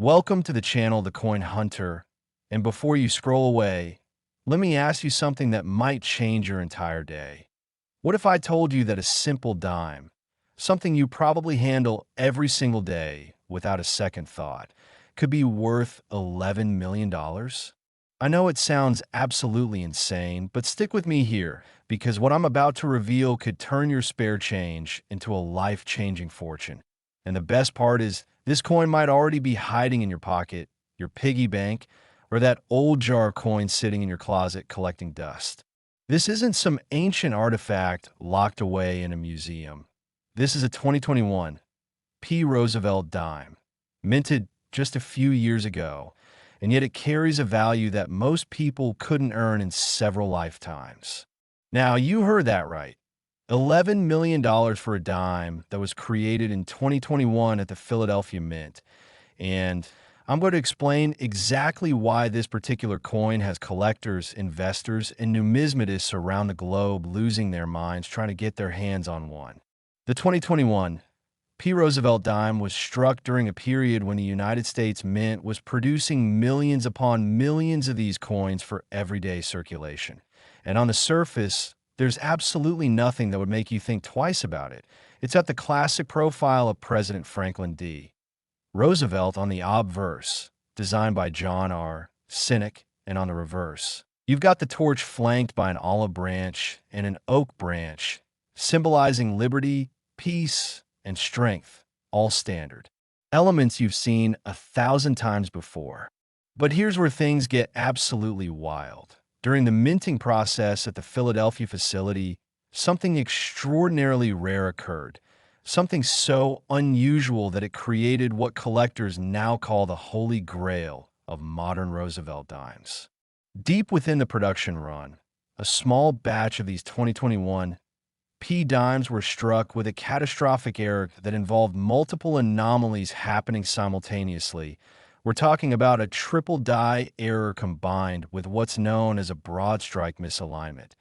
Welcome to the channel The Coin Hunter, and before you scroll away, let me ask you something that might change your entire day. What if I told you that a simple dime, something you probably handle every single day without a second thought, could be worth $11 million? I know it sounds absolutely insane, but stick with me here, because what I'm about to reveal could turn your spare change into a life-changing fortune. And the best part is, this coin might already be hiding in your pocket, your piggy bank, or that old jar of coins sitting in your closet collecting dust. This isn't some ancient artifact locked away in a museum. This is a 2021 P. Roosevelt Dime, minted just a few years ago, and yet it carries a value that most people couldn't earn in several lifetimes. Now, you heard that right. $11 million for a dime that was created in 2021 at the Philadelphia Mint. And I'm going to explain exactly why this particular coin has collectors, investors, and numismatists around the globe losing their minds trying to get their hands on one. The 2021 P. Roosevelt Dime was struck during a period when the United States Mint was producing millions upon millions of these coins for everyday circulation. And on the surface, there's absolutely nothing that would make you think twice about it. It's at the classic profile of President Franklin D. Roosevelt on the obverse, designed by John R. Cynic, and on the reverse, you've got the torch flanked by an olive branch and an oak branch, symbolizing liberty, peace, and strength, all standard elements you've seen 1,000 times before. But here's where things get absolutely wild. During the minting process at the Philadelphia facility, something extraordinarily rare occurred, something so unusual that it created what collectors now call the holy grail of modern Roosevelt dimes. Deep within the production run, a small batch of these 2021 P dimes were struck with a catastrophic error that involved multiple anomalies happening simultaneously. We're talking about a triple die error combined with what's known as a broad strike misalignment.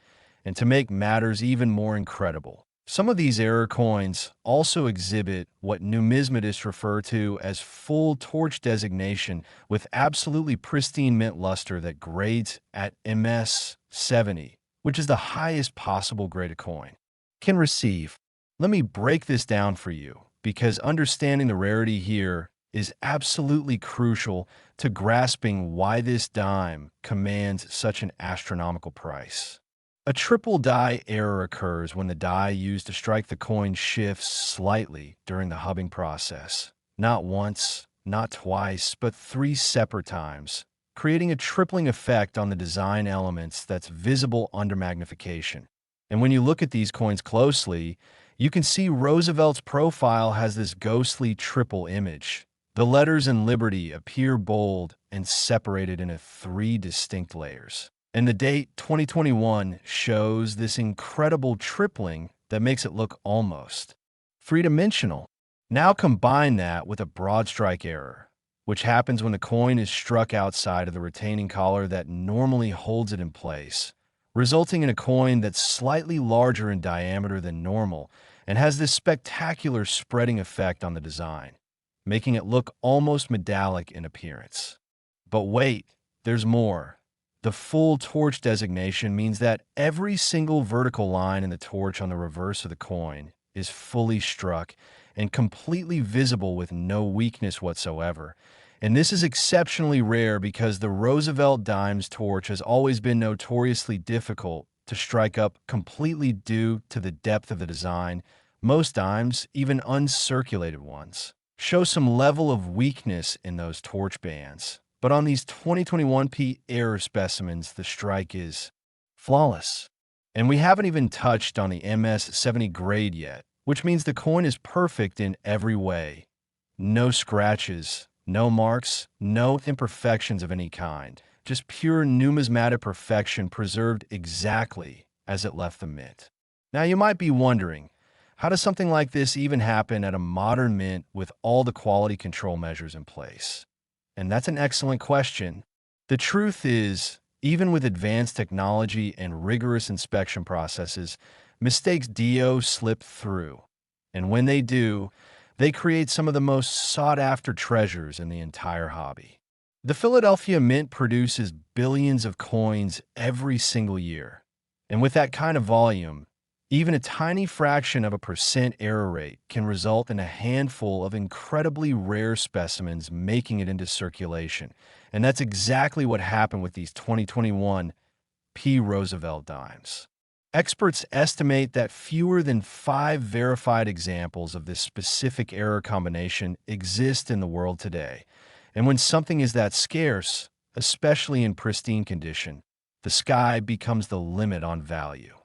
And to make matters even more incredible, some of these error coins also exhibit what numismatists refer to as full torch designation with absolutely pristine mint luster that grades at MS 70, which is the highest possible grade of coin can receive. Let me break this down for you, because understanding the rarity here is absolutely crucial to grasping why this dime commands such an astronomical price. A triple die error occurs when the die used to strike the coin shifts slightly during the hubbing process. Not once, not twice, but 3 separate times, creating a tripling effect on the design elements that's visible under magnification. And when you look at these coins closely, you can see Roosevelt's profile has this ghostly triple image. The letters in Liberty appear bold and separated into 3 distinct layers. And the date 2021 shows this incredible tripling that makes it look almost 3-dimensional. Now combine that with a broad strike error, which happens when the coin is struck outside of the retaining collar that normally holds it in place, resulting in a coin that's slightly larger in diameter than normal and has this spectacular spreading effect on the design, making it look almost metallic in appearance. But wait, there's more. The full torch designation means that every single vertical line in the torch on the reverse of the coin is fully struck and completely visible with no weakness whatsoever. And this is exceptionally rare because the Roosevelt Dimes torch has always been notoriously difficult to strike up completely due to the depth of the design. Most dimes, even uncirculated ones, show some level of weakness in those torch bands. But on these 2021 P error specimens, the strike is flawless. And we haven't even touched on the MS 70 grade yet, which means the coin is perfect in every way. No scratches, no marks, no imperfections of any kind. Just pure numismatic perfection preserved exactly as it left the mint. Now you might be wondering, how does something like this even happen at a modern mint with all the quality control measures in place? And that's an excellent question. The truth is, even with advanced technology and rigorous inspection processes, mistakes do slip through. And when they do, They create some of the most sought-after treasures in the entire hobby. The Philadelphia Mint produces billions of coins every single year. And with that kind of volume, even a tiny fraction of a percent error rate can result in a handful of incredibly rare specimens making it into circulation. And that's exactly what happened with these 2021 P. Roosevelt Dimes. Experts estimate that fewer than 5 verified examples of this specific error combination exist in the world today. And when something is that scarce, especially in pristine condition, the sky becomes the limit on value.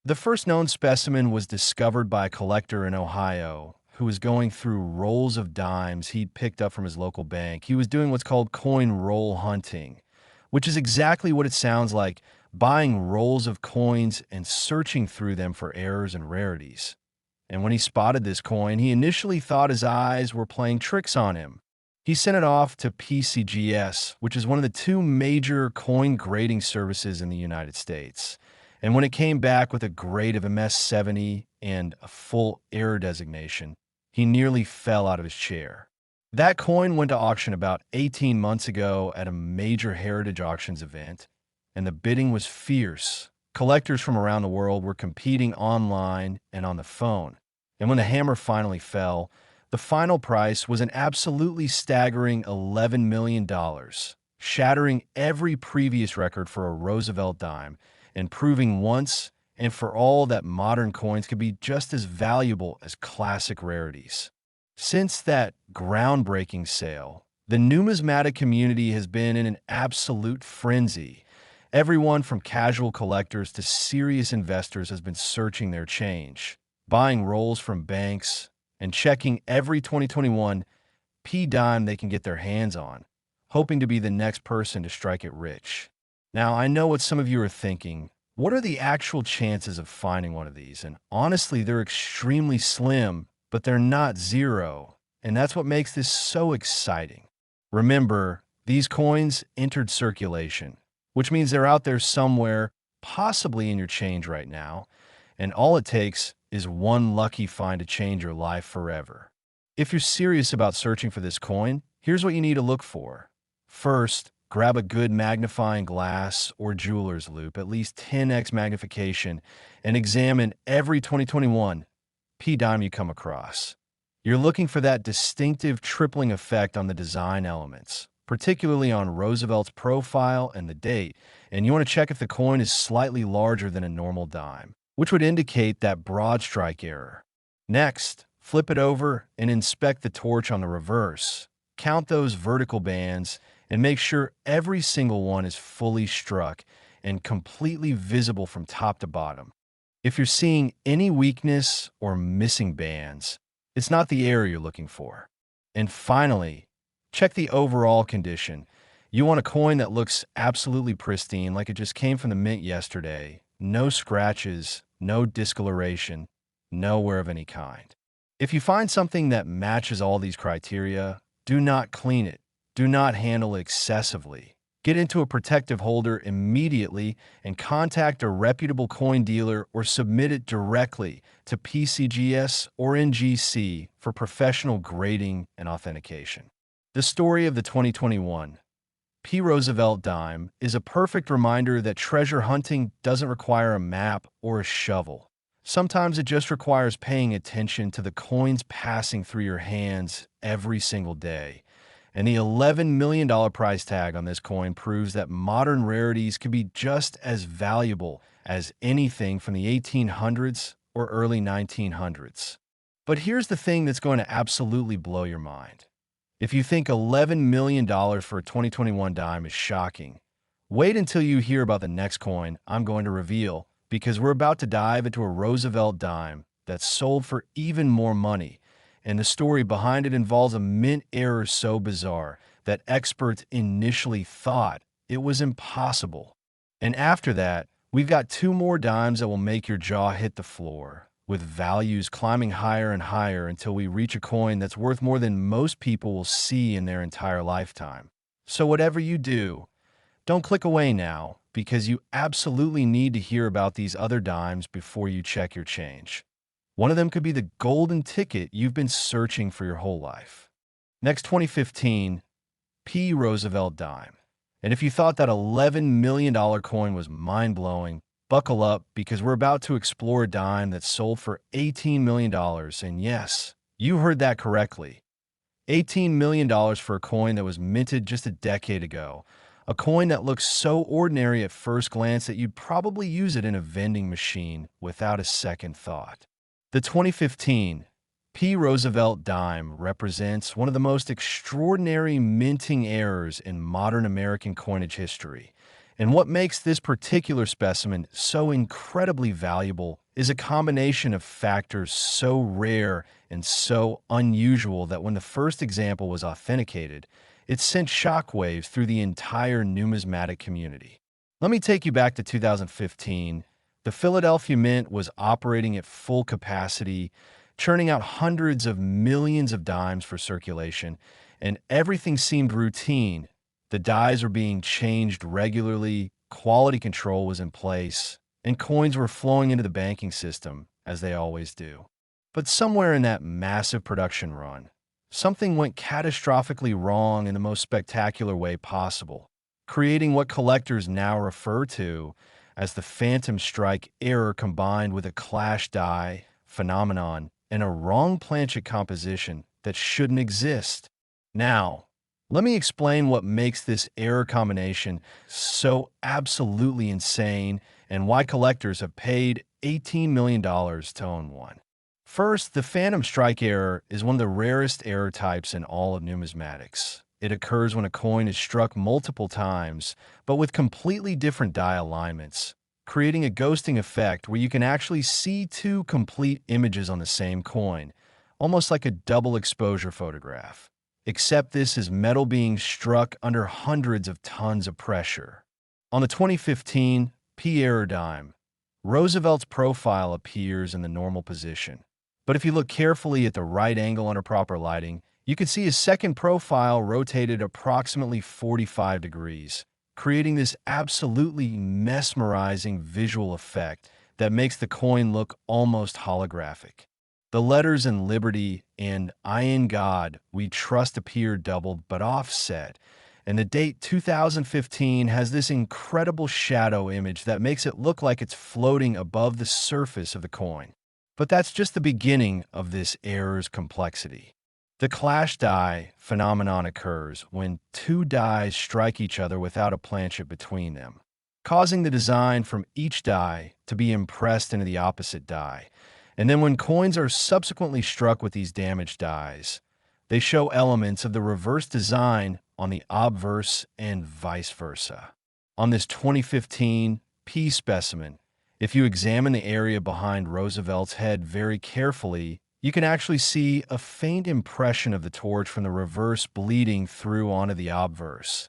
The first known specimen was discovered by a collector in Ohio who was going through rolls of dimes he'd picked up from his local bank. He was doing what's called coin roll hunting, which is exactly what it sounds like, buying rolls of coins and searching through them for errors and rarities. And when he spotted this coin, he initially thought his eyes were playing tricks on him. He sent it off to PCGS, which is one of the two major coin grading services in the United States. And when it came back with a grade of MS-70 and a full error designation, he nearly fell out of his chair. That coin went to auction about 18 months ago at a major heritage auctions event, and the bidding was fierce. Collectors from around the world were competing online and on the phone. And when the hammer finally fell, the final price was an absolutely staggering $11 million, shattering every previous record for a Roosevelt dime and proving once and for all that modern coins could be just as valuable as classic rarities. Since that groundbreaking sale, the numismatic community has been in an absolute frenzy. Everyone from casual collectors to serious investors has been searching their change, buying rolls from banks, and checking every 2021 P dime they can get their hands on, hoping to be the next person to strike it rich. Now, I know what some of you are thinking. What are the actual chances of finding one of these? And honestly, they're extremely slim, but they're not zero. And that's what makes this so exciting. Remember, these coins entered circulation, which means they're out there somewhere, possibly in your change right now. And all it takes is one lucky find to change your life forever. If you're serious about searching for this coin, here's what you need to look for. First, grab a good magnifying glass or jeweler's loupe, at least 10x magnification, and examine every 2021 P dime you come across. You're looking for that distinctive tripling effect on the design elements, particularly on Roosevelt's profile and the date, and you want to check if the coin is slightly larger than a normal dime, which would indicate that broad strike error. Next, flip it over and inspect the torch on the reverse. Count those vertical bands and make sure every single one is fully struck and completely visible from top to bottom. If you're seeing any weakness or missing bands, it's not the error you're looking for. And finally, check the overall condition. You want a coin that looks absolutely pristine, like it just came from the mint yesterday. No scratches, no discoloration, no wear of any kind. If you find something that matches all these criteria, do not clean it. Do not handle it excessively. Get into a protective holder immediately and contact a reputable coin dealer or submit it directly to PCGS or NGC for professional grading and authentication. The story of the 2021 P. Roosevelt Dime is a perfect reminder that treasure hunting doesn't require a map or a shovel. Sometimes it just requires paying attention to the coins passing through your hands every single day. And the $11 million price tag on this coin proves that modern rarities can be just as valuable as anything from the 1800s or early 1900s. But here's the thing that's going to absolutely blow your mind. If you think $11 million for a 2021 dime is shocking, wait until you hear about the next coin I'm going to reveal, because we're about to dive into a Roosevelt dime that's sold for even more money. And the story behind it involves a mint error so bizarre that experts initially thought it was impossible. And after that, we've got two more dimes that will make your jaw hit the floor, with values climbing higher and higher until we reach a coin that's worth more than most people will see in their entire lifetime. So whatever you do, don't click away now, because you absolutely need to hear about these other dimes before you check your change. One of them could be the golden ticket you've been searching for your whole life. Next, 2015, P. Roosevelt Dime. And if you thought that $11 million coin was mind-blowing, buckle up because we're about to explore a dime that sold for $18 million. And yes, you heard that correctly. $18 million for a coin that was minted just a decade ago. A coin that looks so ordinary at first glance that you'd probably use it in a vending machine without a second thought. The 2015 P. Roosevelt Dime represents one of the most extraordinary minting errors in modern American coinage history. And what makes this particular specimen so incredibly valuable is a combination of factors so rare and so unusual that when the first example was authenticated, it sent shockwaves through the entire numismatic community. Let me take you back to 2015. The Philadelphia Mint was operating at full capacity, churning out hundreds of millions of dimes for circulation, and everything seemed routine. The dies were being changed regularly, quality control was in place, and coins were flowing into the banking system, as they always do. But somewhere in that massive production run, something went catastrophically wrong in the most spectacular way possible, creating what collectors now refer to as the phantom strike error combined with a clash die phenomenon and a wrong planchet composition that shouldn't exist. Now, let me explain what makes this error combination so absolutely insane and why collectors have paid $18 million to own one. First, the phantom strike error is one of the rarest error types in all of numismatics. It occurs when a coin is struck multiple times, but with completely different die alignments, creating a ghosting effect where you can actually see two complete images on the same coin, almost like a double exposure photograph. Except this is metal being struck under hundreds of tons of pressure. On the 2015 P. Error Dime, Roosevelt's profile appears in the normal position. But if you look carefully at the right angle under proper lighting, you can see his second profile rotated approximately 45 degrees, creating this absolutely mesmerizing visual effect that makes the coin look almost holographic. The letters in Liberty and I in God We Trust appear doubled but offset, and the date 2015 has this incredible shadow image that makes it look like it's floating above the surface of the coin. But that's just the beginning of this error's complexity. The clash die phenomenon occurs when two dies strike each other without a planchet between them, causing the design from each die to be impressed into the opposite die. And then when coins are subsequently struck with these damaged dies, they show elements of the reverse design on the obverse and vice versa. On this 2015 P specimen, if you examine the area behind Roosevelt's head very carefully, you can actually see a faint impression of the torch from the reverse bleeding through onto the obverse.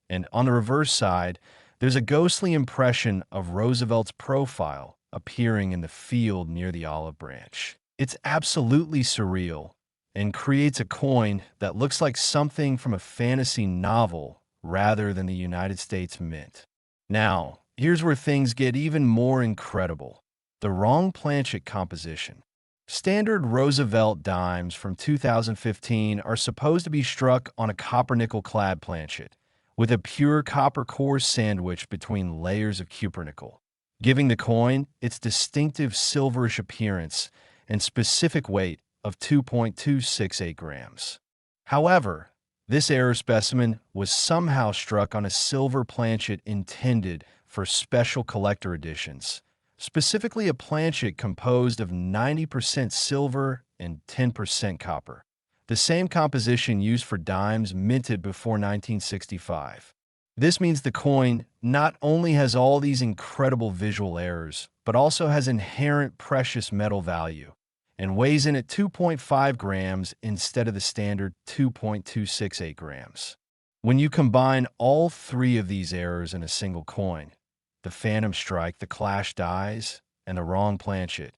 And on the reverse side, there's a ghostly impression of Roosevelt's profile appearing in the field near the olive branch. It's absolutely surreal and creates a coin that looks like something from a fantasy novel rather than the United States Mint. Now, here's where things get even more incredible. The wrong planchet composition. Standard Roosevelt dimes from 2015 are supposed to be struck on a copper-nickel clad planchet, with a pure copper core sandwiched between layers of cupronickel, giving the coin its distinctive silverish appearance and specific weight of 2.268 grams. However, this error specimen was somehow struck on a silver planchet intended for special collector editions, specifically a planchet composed of 90% silver and 10% copper, the same composition used for dimes minted before 1965. This means the coin not only has all these incredible visual errors, but also has inherent precious metal value and weighs in at 2.5 grams instead of the standard 2.268 grams. When you combine all three of these errors in a single coin, the phantom strike, the clash dies, and the wrong planchet,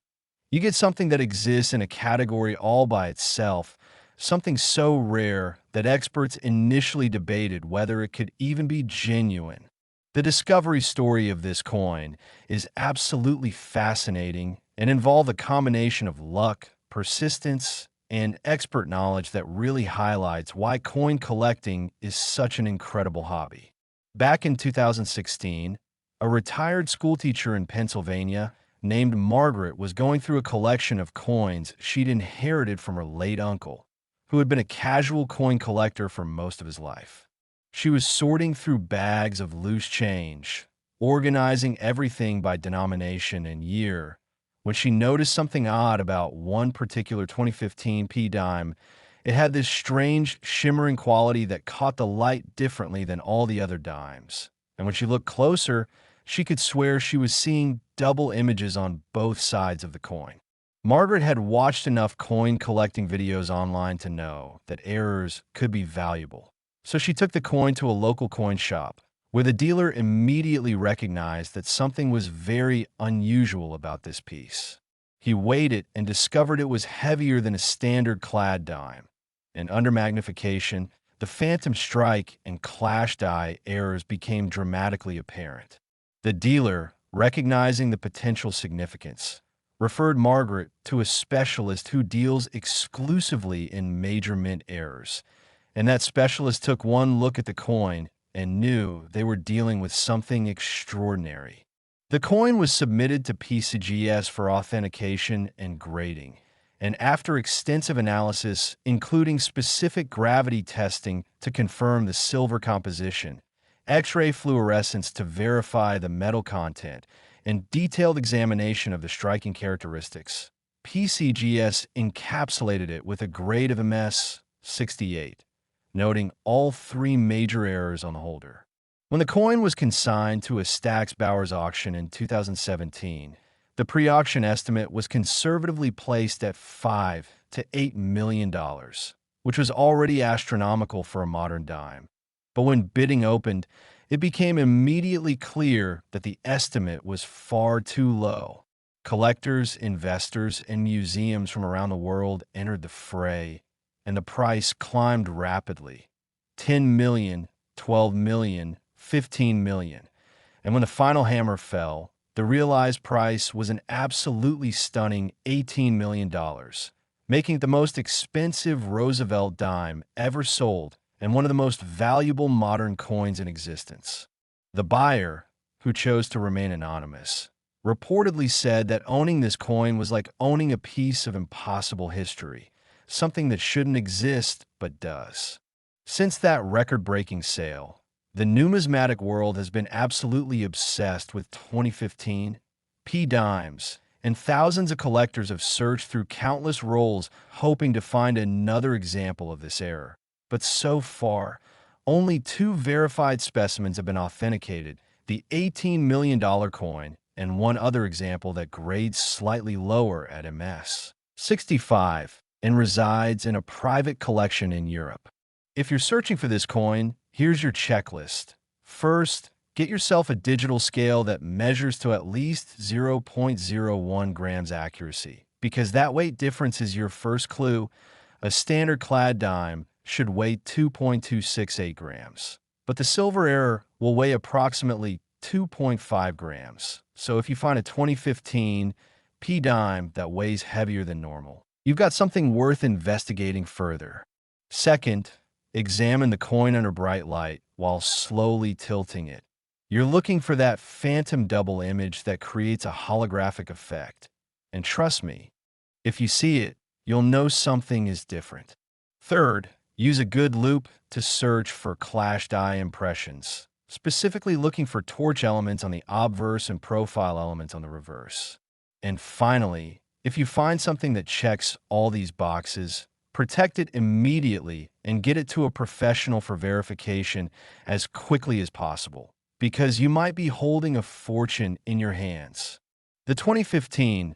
you get something that exists in a category all by itself, something so rare that experts initially debated whether it could even be genuine. The discovery story of this coin is absolutely fascinating and involve a combination of luck, persistence, and expert knowledge that really highlights why coin collecting is such an incredible hobby. Back in 2016, a retired schoolteacher in Pennsylvania named Margaret was going through a collection of coins she'd inherited from her late uncle, who had been a casual coin collector for most of his life. She was sorting through bags of loose change, organizing everything by denomination and year, when she noticed something odd about one particular 2015 P dime. It had this strange, shimmering quality that caught the light differently than all the other dimes. And when she looked closer, she could swear she was seeing double images on both sides of the coin. Margaret had watched enough coin collecting videos online to know that errors could be valuable. So she took the coin to a local coin shop, where the dealer immediately recognized that something was very unusual about this piece. He weighed it and discovered it was heavier than a standard clad dime. And under magnification, the phantom strike and clash die errors became dramatically apparent. The dealer, recognizing the potential significance, referred Margaret to a specialist who deals exclusively in major mint errors, and that specialist took one look at the coin and knew they were dealing with something extraordinary. The coin was submitted to PCGS for authentication and grading, and after extensive analysis, including specific gravity testing to confirm the silver composition, X-ray fluorescence to verify the metal content, and detailed examination of the striking characteristics, PCGS encapsulated it with a grade of MS 68, noting all three major errors on the holder. When the coin was consigned to a Stax Bowers auction in 2017, the pre-auction estimate was conservatively placed at $5 to $8 million, which was already astronomical for a modern dime. But when bidding opened, it became immediately clear that the estimate was far too low. Collectors, investors, and museums from around the world entered the fray, and the price climbed rapidly. 10 million, 12 million, 15 million. And when the final hammer fell, the realized price was an absolutely stunning $18 million, making it the most expensive Roosevelt dime ever sold and one of the most valuable modern coins in existence. The buyer, who chose to remain anonymous, reportedly said that owning this coin was like owning a piece of impossible history, something that shouldn't exist but does. Since that record-breaking sale, the numismatic world has been absolutely obsessed with 2015 P dimes, and thousands of collectors have searched through countless rolls hoping to find another example of this error. But so far, only two verified specimens have been authenticated, the $18 million coin and one other example that grades slightly lower at MS 65 and resides in a private collection in Europe. If you're searching for this coin, here's your checklist. First, get yourself a digital scale that measures to at least 0.01 grams accuracy, because that weight difference is your first clue. A standard clad dime should weigh 2.268 grams, but the silver error will weigh approximately 2.5 grams. So if you find a 2015 P dime that weighs heavier than normal, you've got something worth investigating further. Second, examine the coin under bright light while slowly tilting it. You're looking for that phantom double image that creates a holographic effect. And trust me, if you see it, you'll know something is different. Third, use a good loupe to search for clash die impressions, specifically looking for torch elements on the obverse and profile elements on the reverse. And finally, if you find something that checks all these boxes, protect it immediately and get it to a professional for verification as quickly as possible, because you might be holding a fortune in your hands. The 2015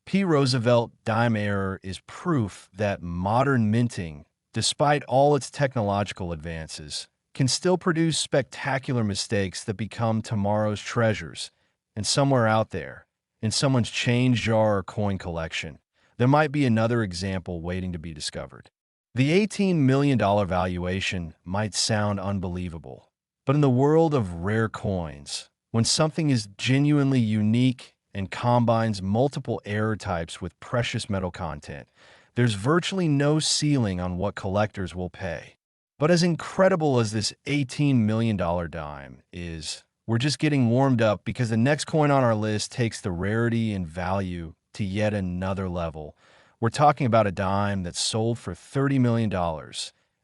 P. Roosevelt Dime error is proof that modern minting, despite all its technological advances, can still produce spectacular mistakes that become tomorrow's treasures. And somewhere out there, in someone's change jar or coin collection, there might be another example waiting to be discovered. The $18 million valuation might sound unbelievable, but in the world of rare coins, when something is genuinely unique and combines multiple error types with precious metal content, there's virtually no ceiling on what collectors will pay. But as incredible as this $18 million dime is, we're just getting warmed up because the next coin on our list takes the rarity and value to yet another level. We're talking about a dime that's sold for $30 million,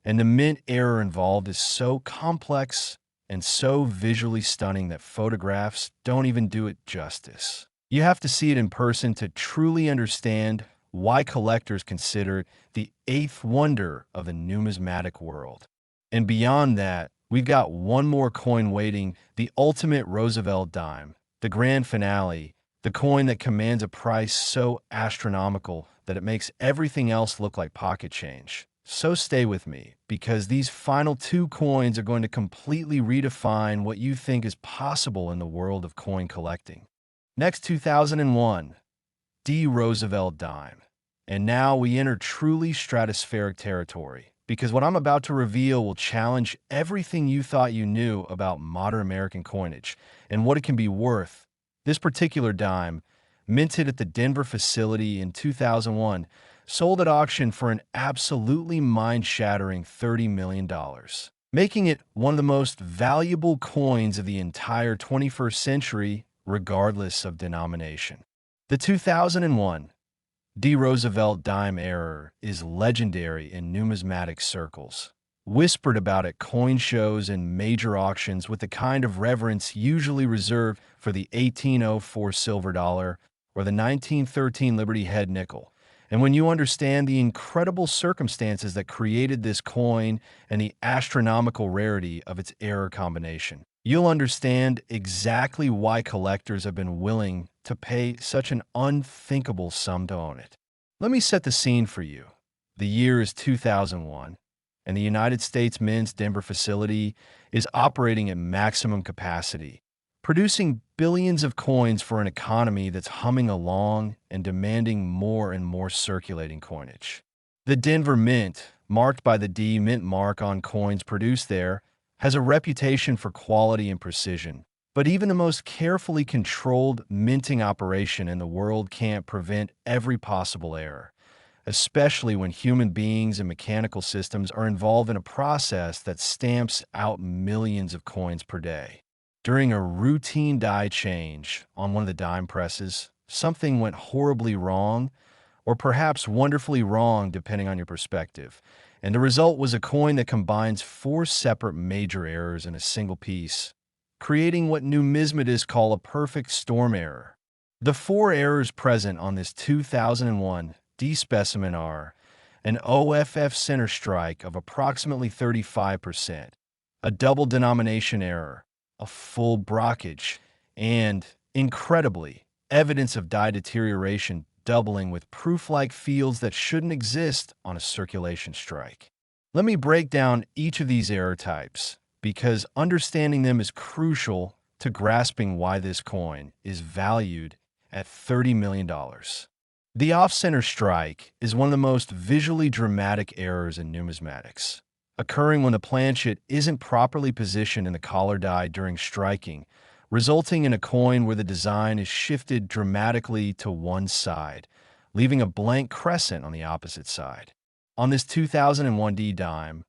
and the mint error involved is so complex and so visually stunning that photographs don't even do it justice. You have to see it in person to truly understand why collectors consider it the eighth wonder of the numismatic world. And beyond that, we've got one more coin waiting, the ultimate Roosevelt Dime, the grand finale, the coin that commands a price so astronomical that it makes everything else look like pocket change. So stay with me, because these final two coins are going to completely redefine what you think is possible in the world of coin collecting. Next, 2001, D. Roosevelt Dime. And now we enter truly stratospheric territory, because what I'm about to reveal will challenge everything you thought you knew about modern American coinage and what it can be worth. This particular dime, minted at the Denver facility in 2001, sold at auction for an absolutely mind-shattering $30 million, making it one of the most valuable coins of the entire 21st century, regardless of denomination. The 2001 D. Roosevelt Dime error is legendary in numismatic circles, whispered about at coin shows and major auctions with the kind of reverence usually reserved for the 1804 silver dollar or the 1913 Liberty head nickel. And when you understand the incredible circumstances that created this coin and the astronomical rarity of its error combination, you'll understand exactly why collectors have been willing to pay such an unthinkable sum to own it. Let me set the scene for you. The year is 2001, and the United States Mint's Denver facility is operating at maximum capacity, producing billions of coins for an economy that's humming along and demanding more and more circulating coinage. The Denver Mint, marked by the D Mint mark on coins produced there, has a reputation for quality and precision. But even the most carefully controlled minting operation in the world can't prevent every possible error, especially when human beings and mechanical systems are involved in a process that stamps out millions of coins per day. During a routine die change on one of the dime presses, something went horribly wrong, or perhaps wonderfully wrong depending on your perspective, and the result was a coin that combines four separate major errors in a single piece, creating what numismatists call a perfect storm error. The four errors present on this 2001 D specimen are an OFF center strike of approximately 35%, a double denomination error, a full brockage, and, incredibly, evidence of die deterioration doubling with proof-like fields that shouldn't exist on a circulation strike. Let me break down each of these error types, because understanding them is crucial to grasping why this coin is valued at $30 million. The off-center strike is one of the most visually dramatic errors in numismatics, occurring when the planchet isn't properly positioned in the collar die during striking, resulting in a coin where the design is shifted dramatically to one side, leaving a blank crescent on the opposite side. On this 2001 D dime,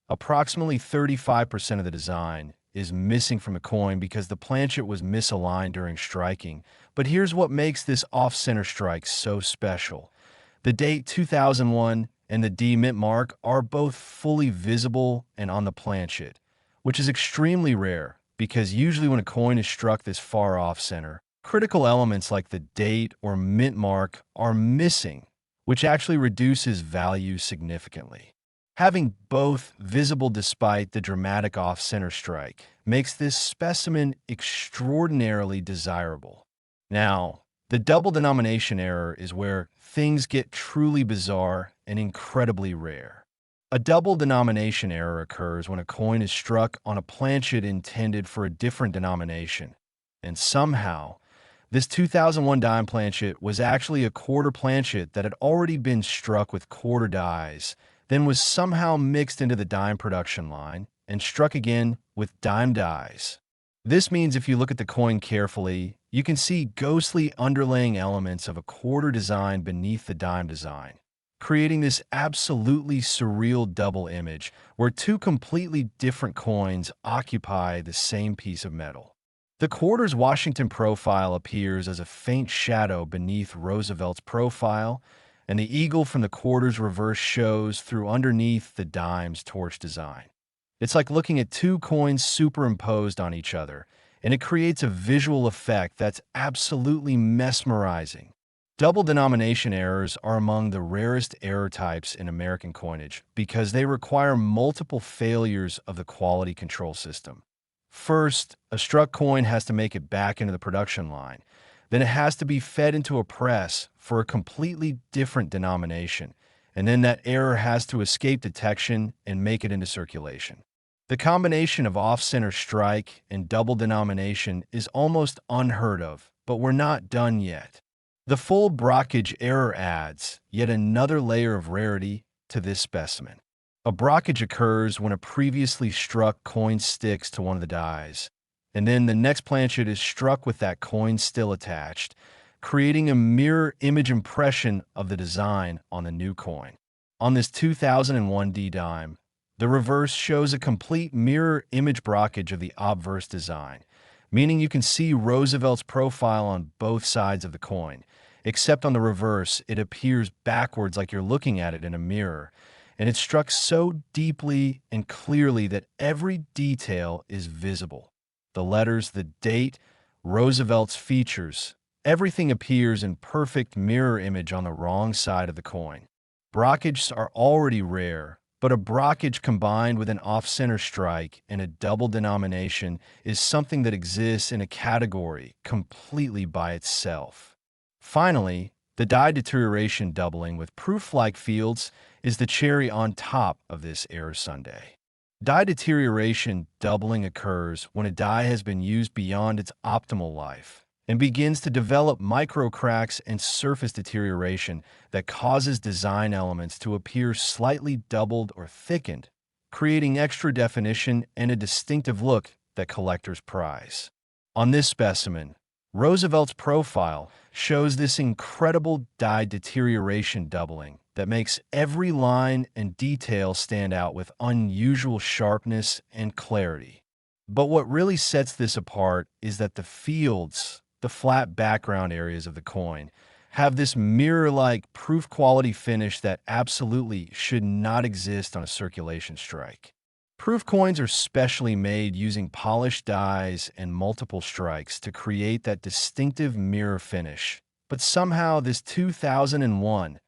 approximately 35% of the design is missing from the coin because the planchet was misaligned during striking. But here's what makes this off-center strike so special. The date 2001 and the D mint mark are both fully visible and on the planchet, which is extremely rare because usually when a coin is struck this far off-center, critical elements like the date or mint mark are missing, which actually reduces value significantly. Having both visible despite the dramatic off-center strike makes this specimen extraordinarily desirable. Now, the double denomination error is where things get truly bizarre and incredibly rare. A double denomination error occurs when a coin is struck on a planchet intended for a different denomination, and somehow, this 2001 dime planchet was actually a quarter planchet that had already been struck with quarter dies, then was somehow mixed into the dime production line and struck again with dime dies. This means if you look at the coin carefully, You can see ghostly underlaying elements of a quarter design beneath the dime design, creating this absolutely surreal double image where two completely different coins occupy the same piece of metal. The quarter's Washington profile appears as a faint shadow beneath Roosevelt's profile, and the eagle from the quarter's reverse shows through underneath the dime's torch design. It's like looking at two coins superimposed on each other, and it creates a visual effect that's absolutely mesmerizing. Double denomination errors are among the rarest error types in American coinage because they require multiple failures of the quality control system. First, a struck coin has to make it back into the production line. Then it has to be fed into a press for a completely different denomination, and then that error has to escape detection and make it into circulation. The combination of off-center strike and double denomination is almost unheard of, but we're not done yet. The full brockage error adds yet another layer of rarity to this specimen. A brockage occurs when a previously struck coin sticks to one of the dies, and then the next planchet is struck with that coin still attached, creating a mirror image impression of the design on the new coin. On this 2001 D-Dime, the reverse shows a complete mirror image brockage of the obverse design, meaning you can see Roosevelt's profile on both sides of the coin, except on the reverse, it appears backwards like you're looking at it in a mirror, and it's struck so deeply and clearly that every detail is visible. The letters, the date, Roosevelt's features, everything appears in perfect mirror image on the wrong side of the coin. Brockages are already rare, but a brockage combined with an off-center strike and a double denomination is something that exists in a category completely by itself. Finally, the die deterioration doubling with proof-like fields is the cherry on top of this error sundae. Die deterioration doubling occurs when a die has been used beyond its optimal life and begins to develop micro cracks and surface deterioration that causes design elements to appear slightly doubled or thickened, creating extra definition and a distinctive look that collectors prize. On this specimen, Roosevelt's profile shows this incredible die deterioration doubling that makes every line and detail stand out with unusual sharpness and clarity. But what really sets this apart is that the fields, the flat background areas of the coin, have this mirror-like proof quality finish that absolutely should not exist on a circulation strike. Proof coins are specially made using polished dies and multiple strikes to create that distinctive mirror finish. But somehow this 2001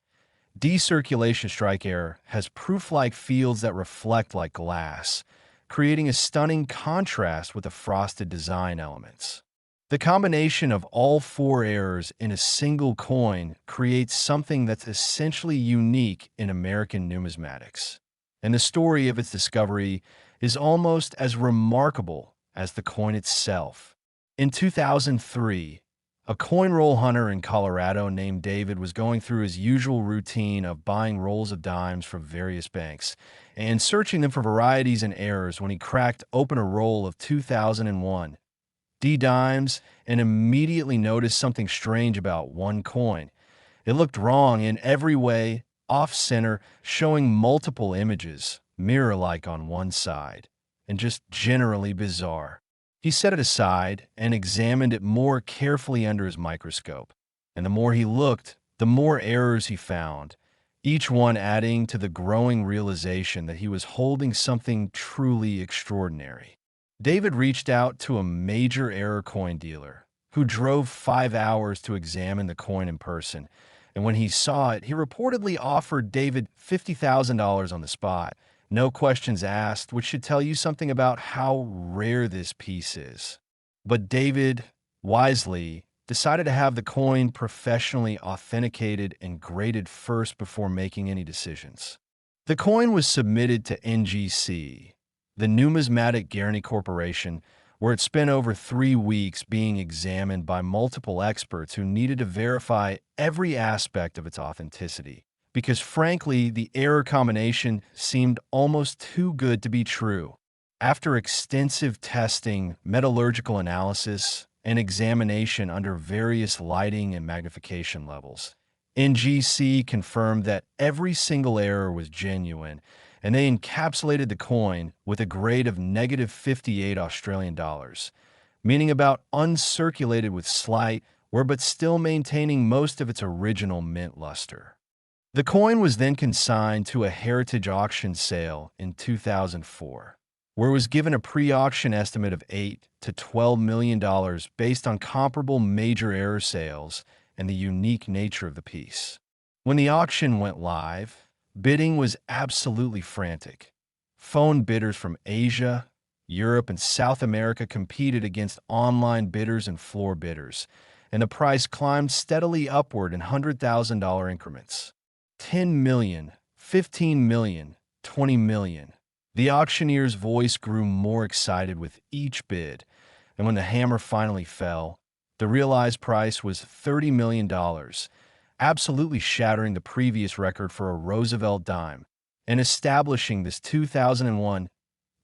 decirculation strike error has proof-like fields that reflect like glass, creating a stunning contrast with the frosted design elements. The combination of all four errors in a single coin creates something that's essentially unique in American numismatics. And the story of its discovery is almost as remarkable as the coin itself. In 2003, a coin roll hunter in Colorado named David was going through his usual routine of buying rolls of dimes from various banks and searching them for varieties and errors when he cracked open a roll of 2001 D-Dimes and immediately noticed something strange about one coin. It looked wrong in every way, off-center, showing multiple images, mirror-like on one side, and just generally bizarre. He set it aside and examined it more carefully under his microscope, and the more he looked, the more errors he found, each one adding to the growing realization that he was holding something truly extraordinary. David reached out to a major error coin dealer, who drove 5 hours to examine the coin in person, and when he saw it, he reportedly offered David $50,000 on the spot. No questions asked, which should tell you something about how rare this piece is. But David, wisely, decided to have the coin professionally authenticated and graded first before making any decisions. The coin was submitted to NGC, the Numismatic Guarantee Corporation, where it spent over 3 weeks being examined by multiple experts who needed to verify every aspect of its authenticity. Because frankly, the error combination seemed almost too good to be true. After extensive testing, metallurgical analysis, and examination under various lighting and magnification levels. NGC confirmed that every single error was genuine, and they encapsulated the coin with a grade of -58 Australian dollars, meaning about uncirculated with slight, were but still maintaining most of its original mint luster. The coin was then consigned to a heritage auction sale in 2004, where it was given a pre-auction estimate of $8 to $12 million based on comparable major error sales and the unique nature of the piece. When the auction went live, bidding was absolutely frantic. Phone bidders from Asia, Europe, and South America competed against online bidders and floor bidders, and the price climbed steadily upward in $100,000 increments. 10 million, 15 million, 20 million. The auctioneer's voice grew more excited with each bid, and when the hammer finally fell, the realized price was $30 million, absolutely shattering the previous record for a Roosevelt Dime and establishing this 2001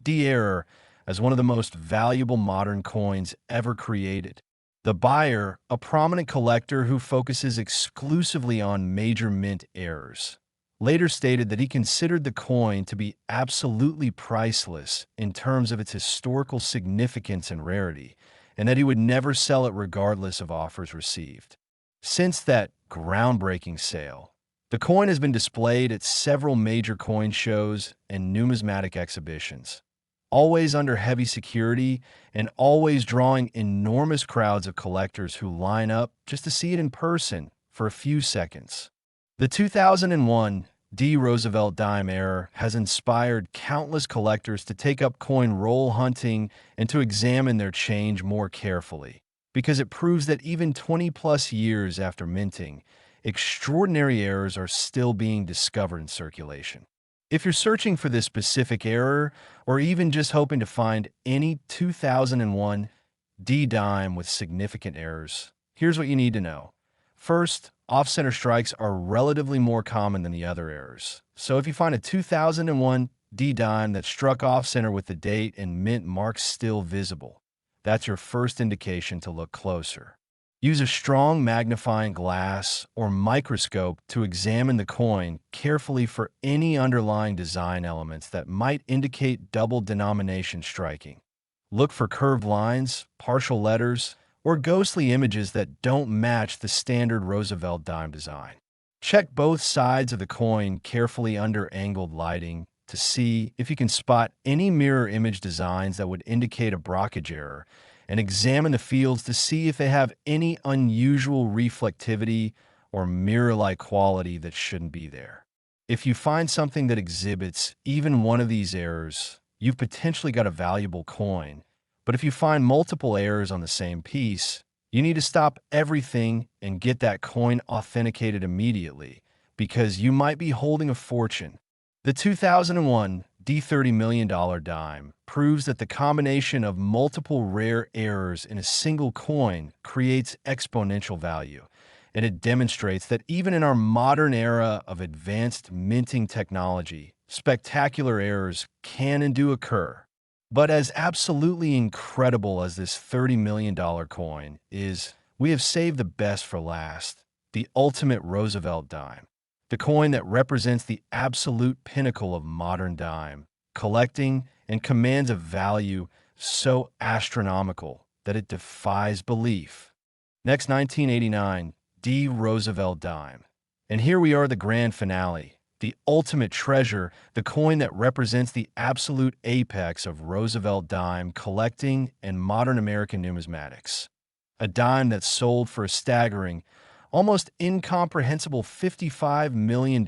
D-error as one of the most valuable modern coins ever created. The buyer, a prominent collector who focuses exclusively on major mint errors, later stated that he considered the coin to be absolutely priceless in terms of its historical significance and rarity, and that he would never sell it regardless of offers received. Since that groundbreaking sale, the coin has been displayed at several major coin shows and numismatic exhibitions, always under heavy security and always drawing enormous crowds of collectors who line up just to see it in person for a few seconds. The 2001 Roosevelt Dime error has inspired countless collectors to take up coin roll hunting and to examine their change more carefully, because it proves that even 20-plus years after minting, extraordinary errors are still being discovered in circulation. If you're searching for this specific error, or even just hoping to find any 2001 D-dime with significant errors, here's what you need to know. First, off-center strikes are relatively more common than the other errors. So if you find a 2001 D-dime that struck off-center with the date and mint marks still visible, that's your first indication to look closer. Use a strong magnifying glass or microscope to examine the coin carefully for any underlying design elements that might indicate double denomination striking. Look for curved lines, partial letters, or ghostly images that don't match the standard Roosevelt Dime design. Check both sides of the coin carefully under angled lighting to see if you can spot any mirror image designs that would indicate a brockage error, and examine the fields to see if they have any unusual reflectivity or mirror-like quality that shouldn't be there. If you find something that exhibits even one of these errors, you've potentially got a valuable coin. But if you find multiple errors on the same piece, you need to stop everything and get that coin authenticated immediately, because you might be holding a fortune. The 2001 $30 million dime proves that the combination of multiple rare errors in a single coin creates exponential value, and it demonstrates that even in our modern era of advanced minting technology, spectacular errors can and do occur. But as absolutely incredible as this $30 million coin is, we have saved the best for last, the ultimate Roosevelt Dime. The coin that represents the absolute pinnacle of modern dime collecting and commands a value so astronomical that it defies belief. Next, 1989, Roosevelt Dime. And here we are, the grand finale, the ultimate treasure, the coin that represents the absolute apex of Roosevelt Dime collecting and modern American numismatics. A dime that sold for a staggering, almost incomprehensible $55 million.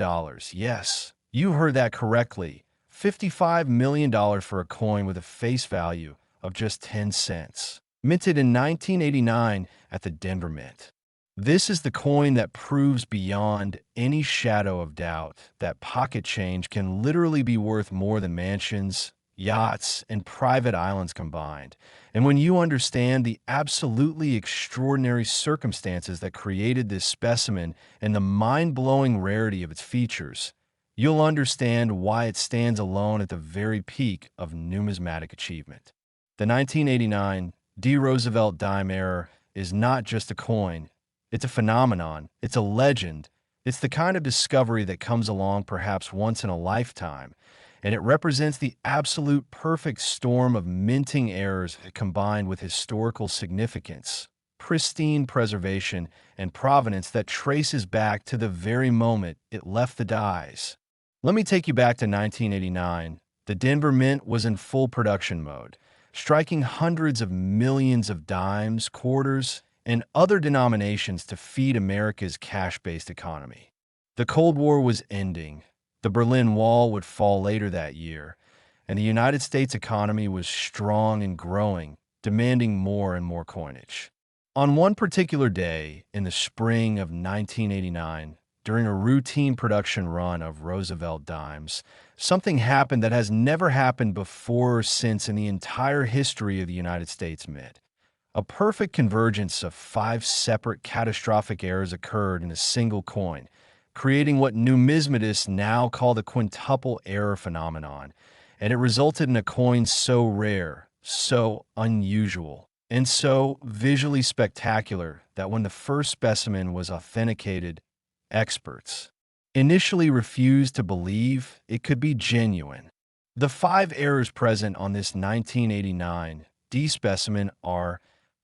Yes, you heard that correctly. $55 million for a coin with a face value of just 10 cents. Minted in 1989 at the Denver Mint. This is the coin that proves beyond any shadow of doubt that pocket change can literally be worth more than mansions, yachts, and private islands combined. And when you understand the absolutely extraordinary circumstances that created this specimen and the mind-blowing rarity of its features, you'll understand why it stands alone at the very peak of numismatic achievement. The 1989 D. Roosevelt Dime error is not just a coin. It's a phenomenon. It's a legend. It's the kind of discovery that comes along perhaps once in a lifetime, and it represents the absolute perfect storm of minting errors combined with historical significance, pristine preservation, and provenance that traces back to the very moment it left the dies. Let me take you back to 1989. The Denver Mint was in full production mode, striking hundreds of millions of dimes, quarters, and other denominations to feed America's cash-based economy. The Cold War was ending. The Berlin Wall would fall later that year, and the United States economy was strong and growing, demanding more and more coinage. On one particular day in the spring of 1989, during a routine production run of Roosevelt Dimes, something happened that has never happened before or since in the entire history of the United States Mint. A perfect convergence of 5 separate catastrophic errors occurred in a single coin, creating what numismatists now call the quintuple error phenomenon, and it resulted in a coin so rare, so unusual, and so visually spectacular that when the first specimen was authenticated, experts initially refused to believe it could be genuine. The 5 errors present on this 1989 D specimen are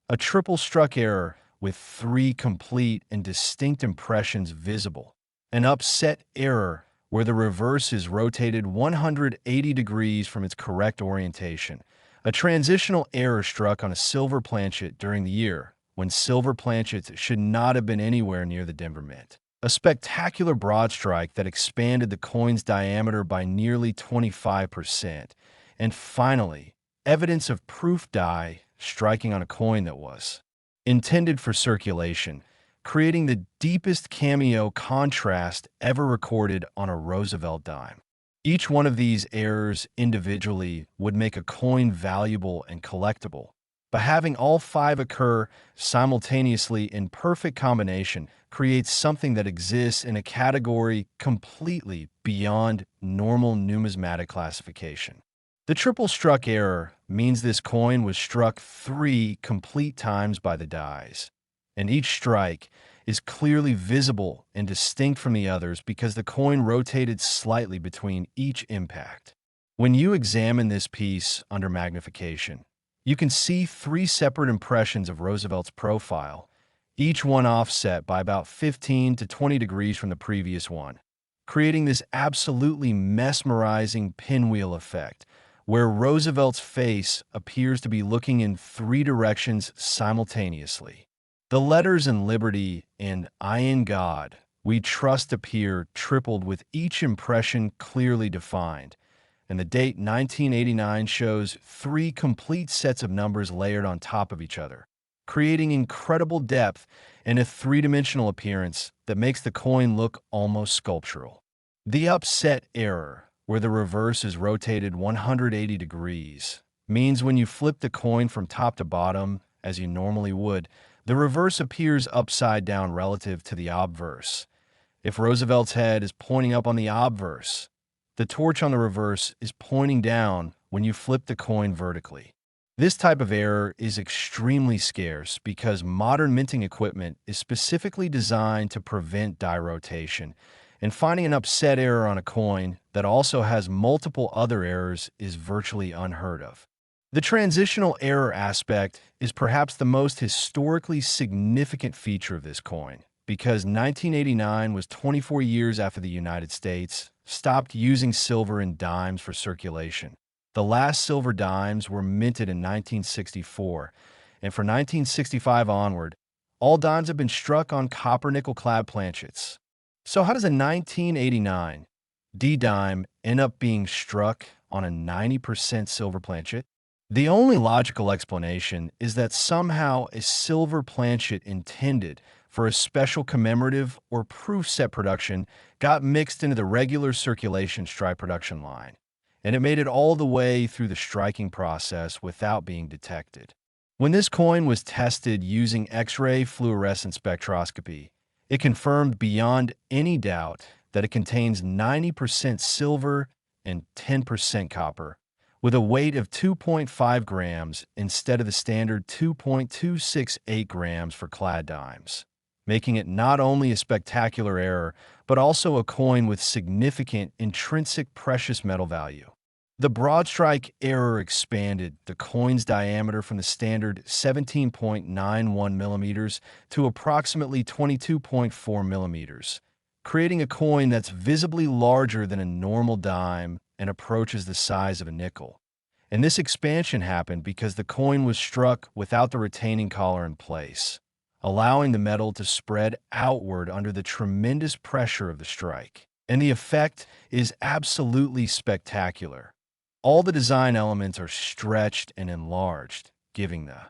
a triple struck error with 3 complete and distinct impressions visible, an upset error where the reverse is rotated 180 degrees from its correct orientation, a transitional error struck on a silver planchet during the year when silver planchets should not have been anywhere near the Denver Mint, a spectacular broad strike that expanded the coin's diameter by nearly 25%, and finally, evidence of proof die striking on a coin that was intended for circulation, creating the deepest cameo contrast ever recorded on a Roosevelt dime. Each one of these errors individually would make a coin valuable and collectible, but having all 5 occur simultaneously in perfect combination creates something that exists in a category completely beyond normal numismatic classification. The triple struck error means this coin was struck 3 complete times by the dies, and each strike is clearly visible and distinct from the others because the coin rotated slightly between each impact. When you examine this piece under magnification, you can see 3 separate impressions of Roosevelt's profile, each one offset by about 15 to 20 degrees from the previous one, creating this absolutely mesmerizing pinwheel effect, where Roosevelt's face appears to be looking in 3 directions simultaneously. The letters in Liberty and I in God, we trust appear tripled with each impression clearly defined, and the date 1989 shows 3 complete sets of numbers layered on top of each other, creating incredible depth and a 3-dimensional appearance that makes the coin look almost sculptural. The upset error, where the reverse is rotated 180 degrees, means when you flip the coin from top to bottom, as you normally would, the reverse appears upside down relative to the obverse. If Roosevelt's head is pointing up on the obverse, the torch on the reverse is pointing down when you flip the coin vertically. This type of error is extremely scarce because modern minting equipment is specifically designed to prevent die rotation, and finding an upset error on a coin that also has multiple other errors is virtually unheard of. The transitional error aspect is perhaps the most historically significant feature of this coin, because 1989 was 24 years after the United States stopped using silver in dimes for circulation. The last silver dimes were minted in 1964, and from 1965 onward, all dimes have been struck on copper-nickel clad planchets. So how does a 1989 D-dime end up being struck on a 90% silver planchet? The only logical explanation is that somehow a silver planchet intended for a special commemorative or proof set production got mixed into the regular circulation stripe production line, and it made it all the way through the striking process without being detected. When this coin was tested using X-ray fluorescence spectroscopy, it confirmed beyond any doubt that it contains 90% silver and 10% copper, with a weight of 2.5 grams instead of the standard 2.268 grams for clad dimes, making it not only a spectacular error, but also a coin with significant intrinsic precious metal value. The broad strike error expanded the coin's diameter from the standard 17.91 millimeters to approximately 22.4 millimeters, creating a coin that's visibly larger than a normal dime and approaches the size of a nickel. And this expansion happened because the coin was struck without the retaining collar in place, allowing the metal to spread outward under the tremendous pressure of the strike. And the effect is absolutely spectacular. All the design elements are stretched and enlarged, giving the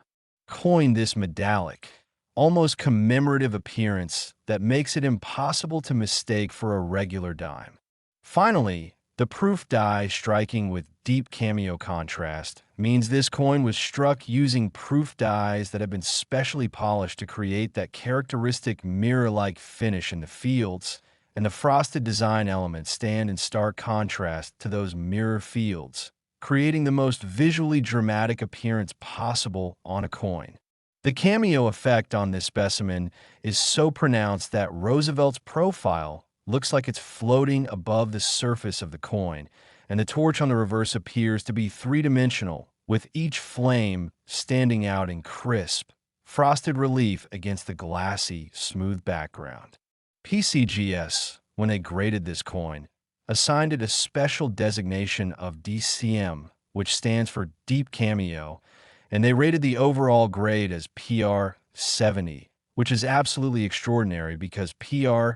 coin this metallic, almost commemorative appearance that makes it impossible to mistake for a regular dime. Finally, the proof die striking with deep cameo contrast means this coin was struck using proof dies that have been specially polished to create that characteristic mirror-like finish in the fields, and the frosted design elements stand in stark contrast to those mirror fields, creating the most visually dramatic appearance possible on a coin. The cameo effect on this specimen is so pronounced that Roosevelt's profile looks like it's floating above the surface of the coin, and the torch on the reverse appears to be three-dimensional, with each flame standing out in crisp, frosted relief against the glassy, smooth background. PCGS, when they graded this coin, assigned it a special designation of DCM, which stands for Deep Cameo, and they rated the overall grade as PR 70, which is absolutely extraordinary because PR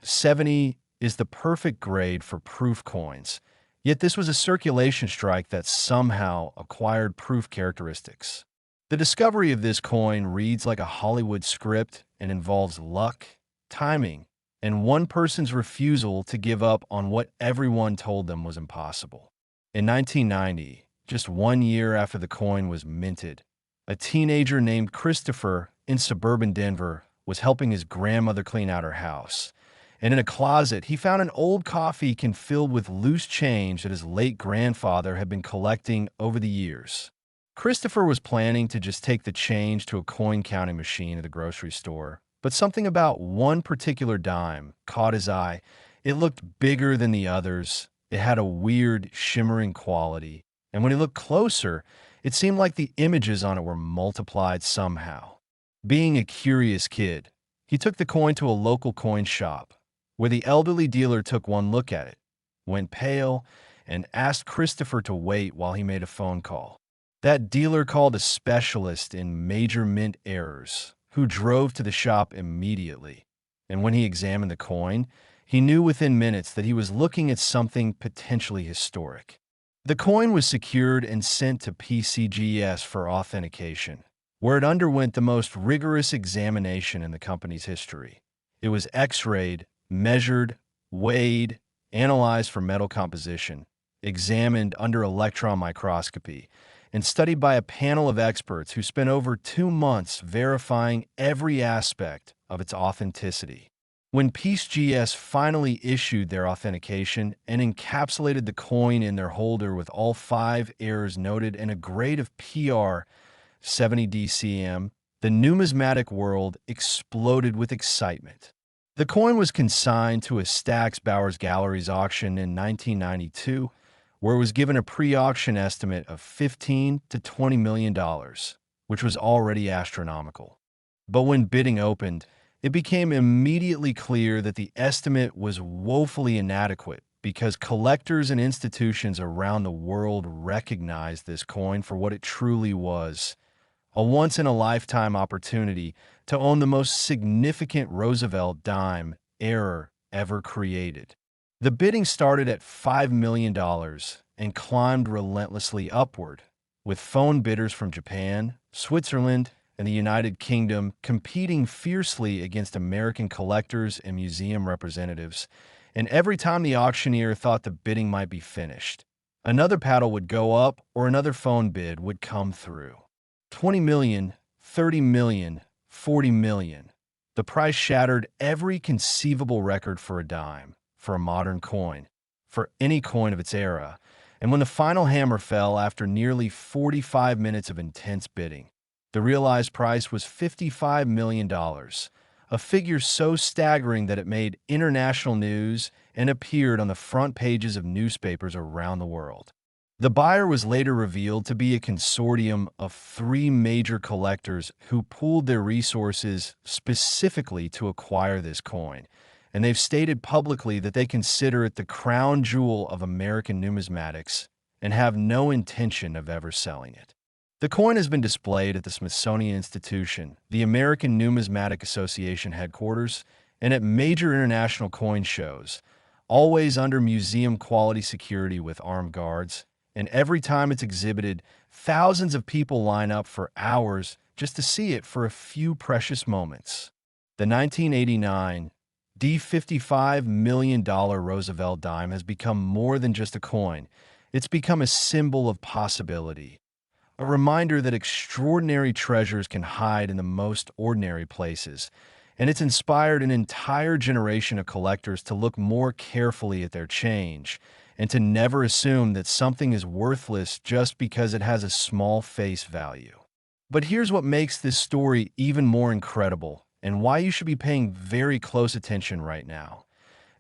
70 is the perfect grade for proof coins, yet this was a circulation strike that somehow acquired proof characteristics. The discovery of this coin reads like a Hollywood script and involves luck, timing, and one person's refusal to give up on what everyone told them was impossible. In 1990, just 1 year after the coin was minted, a teenager named Christopher in suburban Denver was helping his grandmother clean out her house. And in a closet, he found an old coffee can filled with loose change that his late grandfather had been collecting over the years. Christopher was planning to just take the change to a coin counting machine at the grocery store, but something about one particular dime caught his eye. It looked bigger than the others, it had a weird, shimmering quality, and when he looked closer, it seemed like the images on it were multiplied somehow. Being a curious kid, he took the coin to a local coin shop, where the elderly dealer took one look at it, went pale, and asked Christopher to wait while he made a phone call. That dealer called a specialist in major mint errors, who drove to the shop immediately. And when he examined the coin, he knew within minutes that he was looking at something potentially historic. The coin was secured and sent to PCGS for authentication, where it underwent the most rigorous examination in the company's history. It was X-rayed, measured, weighed, analyzed for metal composition, examined under electron microscopy, and studied by a panel of experts who spent over 2 months verifying every aspect of its authenticity. When PCGS finally issued their authentication and encapsulated the coin in their holder with all 5 errors noted and a grade of PR 70 DCM, the numismatic world exploded with excitement. The coin was consigned to a Stack's Bowers Galleries auction in 1992, where it was given a pre-auction estimate of $15 to $20 million, which was already astronomical. But when bidding opened, it became immediately clear that the estimate was woefully inadequate because collectors and institutions around the world recognized this coin for what it truly was, a once-in-a-lifetime opportunity to own the most significant Roosevelt Dime error ever created. The bidding started at $5 million and climbed relentlessly upward, with phone bidders from Japan, Switzerland, and the United Kingdom competing fiercely against American collectors and museum representatives, and every time the auctioneer thought the bidding might be finished, another paddle would go up or another phone bid would come through. 20 million, 30 million, 40 million. The price shattered every conceivable record for a dime, for a modern coin, for any coin of its era, And when the final hammer fell after nearly 45 minutes of intense bidding, the realized price was $55 million, a figure so staggering that it made international news and appeared on the front pages of newspapers around the world. The buyer was later revealed to be a consortium of three major collectors who pooled their resources specifically to acquire this coin, and they've stated publicly that they consider it the crown jewel of American numismatics and have no intention of ever selling it. The coin has been displayed at the Smithsonian Institution, the American Numismatic Association headquarters, and at major international coin shows, always under museum-quality security with armed guards. And every time it's exhibited, thousands of people line up for hours just to see it for a few precious moments. The 1989 $55 million Roosevelt Dime has become more than just a coin. It's become a symbol of possibility, a reminder that extraordinary treasures can hide in the most ordinary places, and it's inspired an entire generation of collectors to look more carefully at their change and to never assume that something is worthless just because it has a small face value. But here's what makes this story even more incredible and why you should be paying very close attention right now.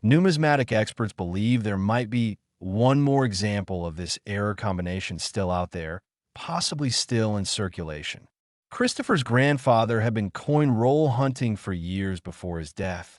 Numismatic experts believe there might be one more example of this error combination still out there, possibly still in circulation. Christopher's grandfather had been coin roll hunting for years before his death,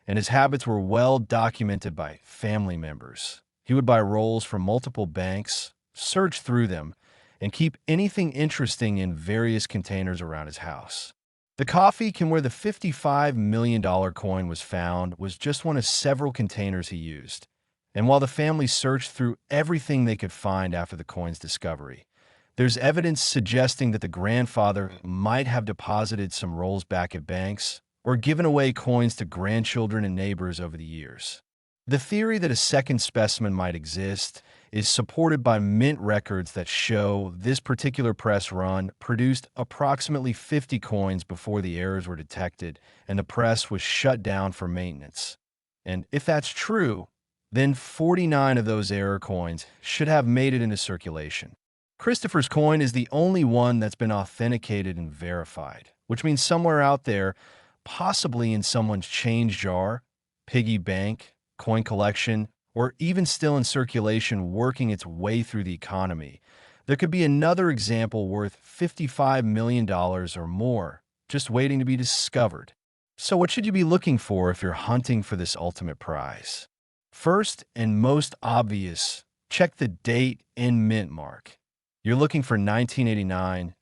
and his habits were well documented by family members. He would buy rolls from multiple banks, search through them, and keep anything interesting in various containers around his house. The coffee can where the $55 million coin was found was just one of several containers he used. And while the family searched through everything they could find after the coin's discovery, there's evidence suggesting that the grandfather might have deposited some rolls back at banks or given away coins to grandchildren and neighbors over the years. The theory that a second specimen might exist is supported by mint records that show this particular press run produced approximately 50 coins before the errors were detected and the press was shut down for maintenance. And if that's true, then 49 of those error coins should have made it into circulation. Christopher's coin is the only one that's been authenticated and verified, which means somewhere out there, possibly in someone's change jar, piggy bank, coin collection, or even still in circulation working its way through the economy, there could be another example worth $55 million or more, just waiting to be discovered. So what should you be looking for if you're hunting for this ultimate prize? First and most obvious, check the date and mint mark. You're looking for 1989,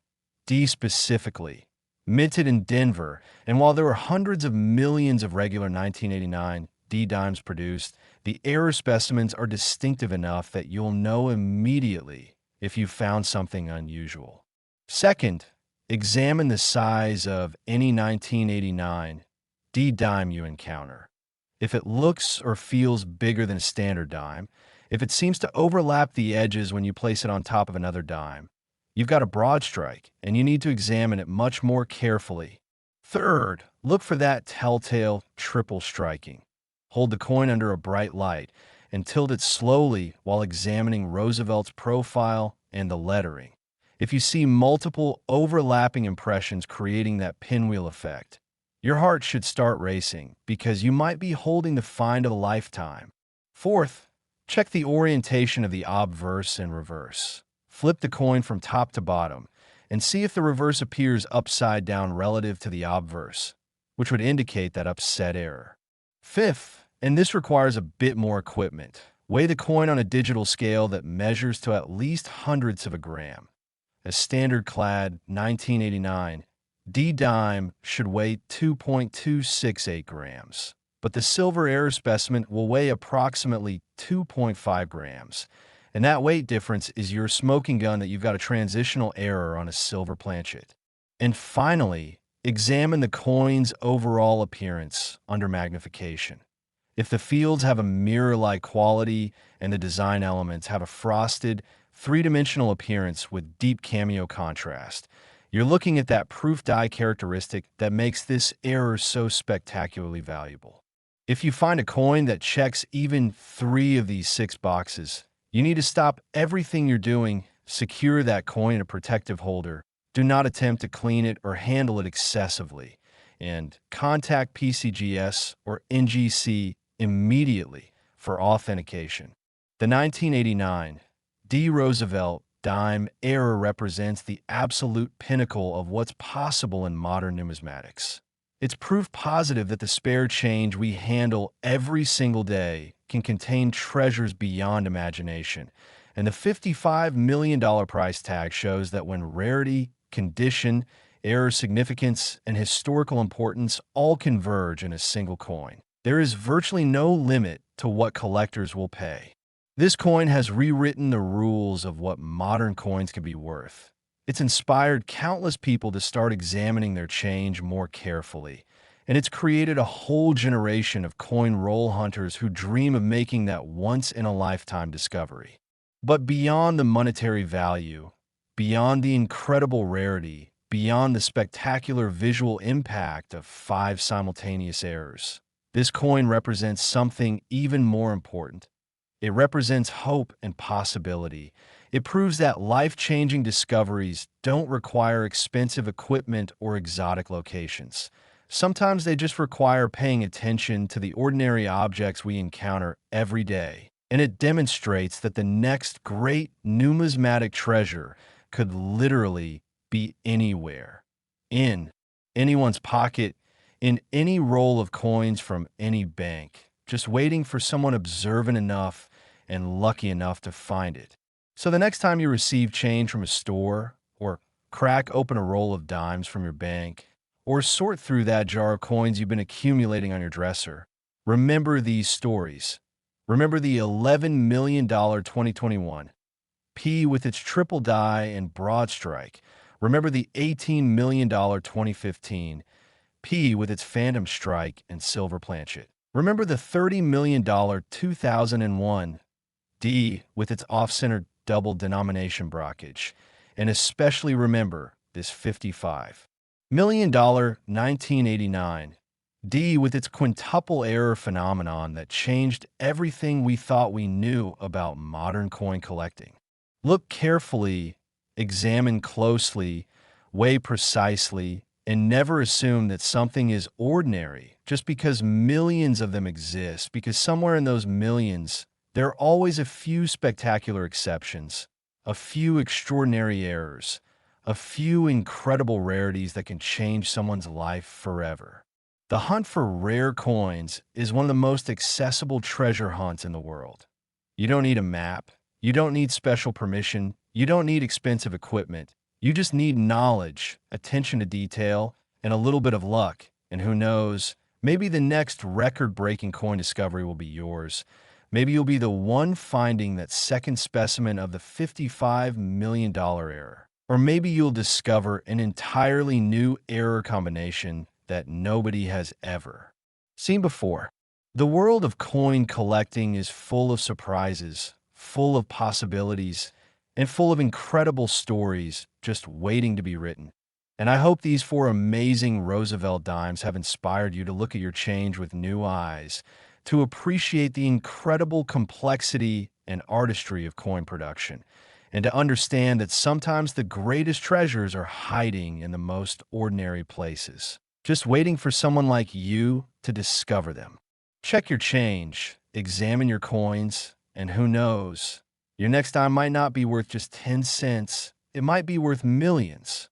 D specifically, minted in Denver, and while there were hundreds of millions of regular 1989 D dimes produced, the error specimens are distinctive enough that you'll know immediately if you've found something unusual. Second, examine the size of any 1989 D dime you encounter. If it looks or feels bigger than a standard dime, if it seems to overlap the edges when you place it on top of another dime, you've got a broad strike, and you need to examine it much more carefully. Third, look for that telltale triple striking. Hold the coin under a bright light and tilt it slowly while examining Roosevelt's profile and the lettering. If you see multiple overlapping impressions creating that pinwheel effect, your heart should start racing because you might be holding the find of a lifetime. Fourth, check the orientation of the obverse and reverse. Flip the coin from top to bottom and see if the reverse appears upside down relative to the obverse, which would indicate that upset error. Fifth, and this requires a bit more equipment, weigh the coin on a digital scale that measures to at least hundredths of a gram. A standard-clad 1989 D dime should weigh 2.268 grams, but the silver error specimen will weigh approximately 2.5 grams, and that weight difference is your smoking gun that you've got a transitional error on a silver planchet. And finally, examine the coin's overall appearance under magnification. If the fields have a mirror-like quality and the design elements have a frosted, three-dimensional appearance with deep cameo contrast, you're looking at that proof die characteristic that makes this error so spectacularly valuable. If you find a coin that checks even 3 of these 6 boxes, You need to stop everything you're doing, secure that coin in a protective holder. Do not attempt to clean it or handle it excessively. And contact PCGS or NGC immediately for authentication. The 1989 D. Roosevelt Dime error represents the absolute pinnacle of what's possible in modern numismatics. It's proof positive that the spare change we handle every single day can contain treasures beyond imagination, and the $55 million price tag shows that when rarity, condition, error significance, and historical importance all converge in a single coin, there is virtually no limit to what collectors will pay. This coin has rewritten the rules of what modern coins can be worth. It's inspired countless people to start examining their change more carefully, and it's created a whole generation of coin roll hunters who dream of making that once-in-a-lifetime discovery. But beyond the monetary value, beyond the incredible rarity, beyond the spectacular visual impact of 5 simultaneous errors, this coin represents something even more important. It represents hope and possibility. It proves that life-changing discoveries don't require expensive equipment or exotic locations. Sometimes they just require paying attention to the ordinary objects we encounter every day. And it demonstrates that the next great numismatic treasure could literally be anywhere. In anyone's pocket, in any roll of coins from any bank, just waiting for someone observant enough and lucky enough to find it. So the next time you receive change from a store, or crack open a roll of dimes from your bank, or sort through that jar of coins you've been accumulating on your dresser, remember these stories. Remember the $11 million 2021 P with its triple die and broad strike. Remember the $18 million 2015 P with its phantom strike and silver planchet. Remember the $30 million 2001 D with its off-center double denomination brockage. And especially remember this $55 million 1989 D with its quintuple error phenomenon that changed everything we thought we knew about modern coin collecting. Look carefully, examine closely, weigh precisely, and never assume that something is ordinary just because millions of them exist, because somewhere in those millions, there are always a few spectacular exceptions, a few extraordinary errors, a few incredible rarities that can change someone's life forever. The hunt for rare coins is one of the most accessible treasure hunts in the world. You don't need a map. You don't need special permission. You don't need expensive equipment. You just need knowledge, attention to detail, and a little bit of luck. And who knows, maybe the next record-breaking coin discovery will be yours. Maybe you'll be the one finding that second specimen of the $55 million error. Or maybe you'll discover an entirely new error combination that nobody has ever seen before. The world of coin collecting is full of surprises, full of possibilities, and full of incredible stories just waiting to be written. And I hope these 4 amazing Roosevelt Dimes have inspired you to look at your change with new eyes, to appreciate the incredible complexity and artistry of coin production, and to understand that sometimes the greatest treasures are hiding in the most ordinary places, just waiting for someone like you to discover them. Check your change, examine your coins, and who knows, your next dime might not be worth just 10 cents, it might be worth millions.